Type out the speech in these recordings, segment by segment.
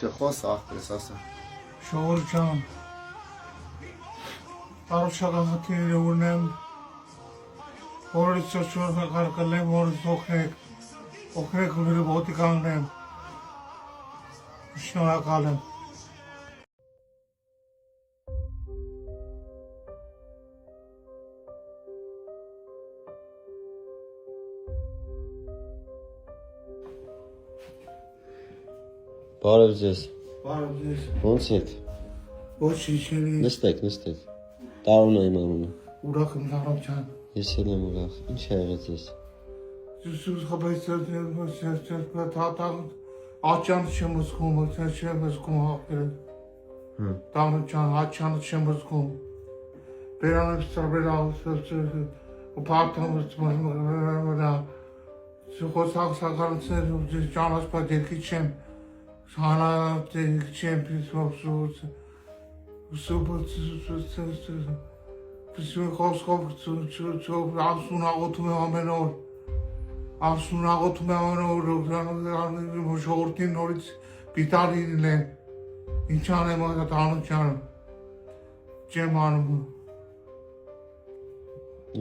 Խոս ախպես ասա։ Շողոր ջան, առողջական ունեմ, որից ծոչորը կարկալեմ, որից օգնեք ու ոտի կանգնեմ, շնորհակալ եմ։ Բարև ձեզ։ Բարև ձեզ։ Ոնց եք։ Ոչինչ չելի։ Նստեք։ Տարուն է իմ անունը։ Ուրախ եմ Տարոն ջան։ Ես էլ եմ ուրախ։ Ինչ է եղել ձեզ։ Սուս խաբայց աչանը չեմ զգում, չեմ զգում հաղթել։ Տարոն ջան, աչանը չեմ զգում։ Բերանը ծրբել աղսը, պարտամը խոսակցականցներ ու ճանաչպատ երկի չեմ։ Հանա չեմ պիսվող խոսքով ասուն աղոթում եմ ամեն օր, ժողովրդին նորից պիտարին են, ինչ անեմ Տարոն ջան, չեմ անում։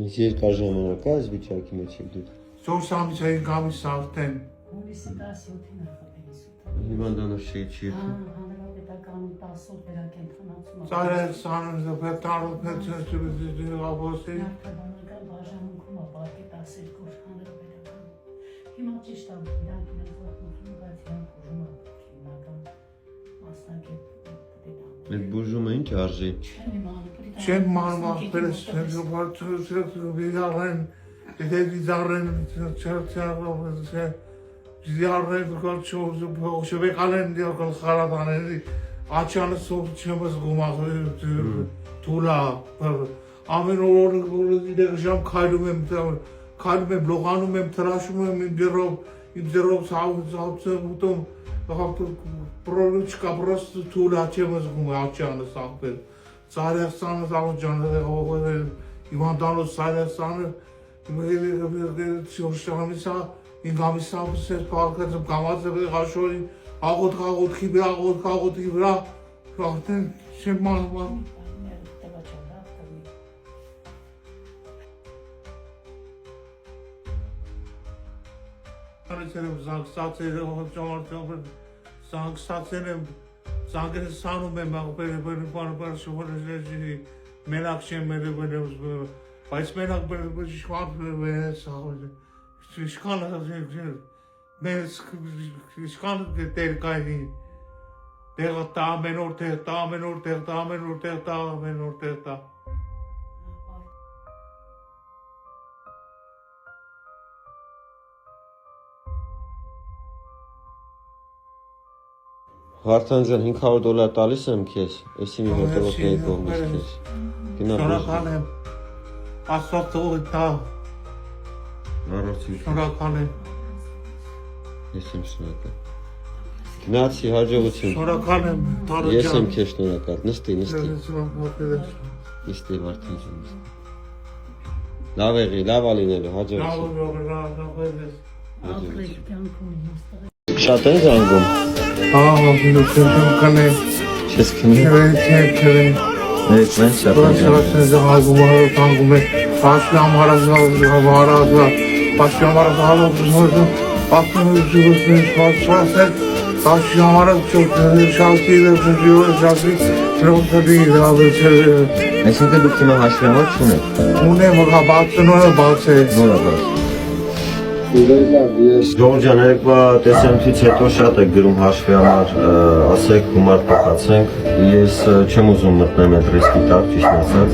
Ինչ երկար ժամանակ է այս վիճակի մեջ եք դուք։ 4 ամիս է գամիս արդեն։ Հունիսի 17-ին նախապետից։ Հիվանդանոց չի եկել։ Հանրապետական 10-ով վերակենդանացում։ Ծայրացանը պետարոպետը աբոսի։ Նախաբանական բաժանմունքում ապարքի 12 հանրապետական։ Հիմա ճիշտ է, իրանք իրենց օգնություն, բայց իրանք ուժում են հիմնական մասնակետ պետան։ Այդ բուժումը ինչ արժի։ Չեմ անում ախպերս, շվեկալեն դիակալ խարատաների, աչանը սով չեմ զգում թուլա, ամեն օր ժամ քայլում եմ, լողանում եմ, թրաշում եմ իմ ձեռով ցավցեմ ուտում, պրոբլեմ չկա, պրոստը թուլա չեմ զգում աչանը սաղպել, Սարյասանը Տարոն ջան, հիվանդանոց Սարյասանը, շորշանիսա, ինգամիսա սեր պարկած եմ կամած եմ ղաշորին, աղոտքի վրա, արդեն չեմ մանման։ Զանգստացել եմ, զանգերը սանում եմ, մենակ չեմ բայց մենակ իշխան տեր կայնի, տեղը տա ամեն օր տեղ տա։ Վարդան ջան, $500 տալիս եմ քեզ, էսի մի հետևորդների կողմից քեզ։ Շնորհակալ եմ, Աստված թողի տա։ Շնորհակալ եմ։ Ես եմ շնորհակալ։ Գնացի, հաջողություն։ Շնորհակալ եմ, Տարոն ջան։ Ես եմ քեզ շնորհակալ, նստի։ Նստի Վարդան ջան։ Լավ եղի, լավ ալիները, հաջողություն։ Շատ են զանգում։ Կանեմ։ Չես քնի։ Քրեն։ Մենք շատ Այսինքն դուք հիմա հաշվի չունեք։ Ունեմ, բացե։ Ժողովուրդ ջան, երեկվա տեսանյութից հետո շատ եք գրում հաշվի համար, ասեք գումար փոխացենք, ես չեմ ուզում մտնել այդ ռիսկի տակ, ճիշտ ասած։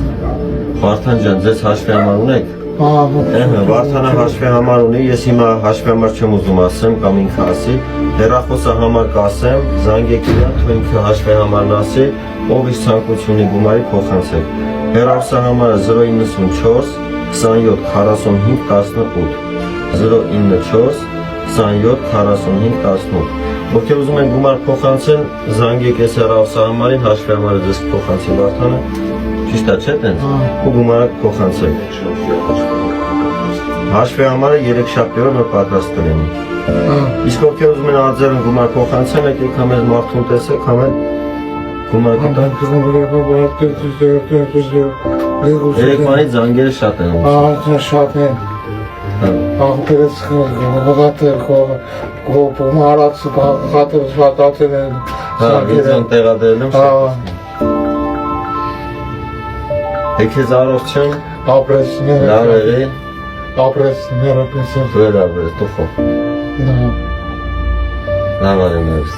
Վարդան ջան, ձեզ հաշվի համար ունեք։ Վարդանը հաշվի համար ունի, ես հիմա հաշվի համար չեմ ուզում ասեմ կամ ինքը ասի, հեռախոսը համար կասեմ, զանգեք իրան, թող ինքը հաշվի համարն ասի, ով իր ցանկությունի գումարի փոխանցեք։ Հեռախոսը համարը 094 27 45 18 094 27 45 18 Ովքեր ուզում են գումար փոխանցել, զանգեք այս հեռախոսի համարին, հաշվի համարը ձեզ փոխանցի Վարդանը, ճիշտ է չէ՞ տենց, ու գումարը փոխանցեք։ Հաշվի համարը 3 շաբթի որ պատրաստ կլինի։ Իսկ ովքեր ուզում են արձերն գումար փոխանցեն, եկեք համ այս մարդուն տեսեք, համ էլ գումար կտանք։ Երեկվանից զանգերը շատ են ուզում։ Շատ են։ Աղբերս գոպումարած հատերս վատատեր են։ Ինձան տեղադրել եմ։ Եկեզ առողջն, Ապրեսները։ լավ եղի, Ապրեսները պեսեր։ վերաբերես, տուխով։ Լավ արեմ ես։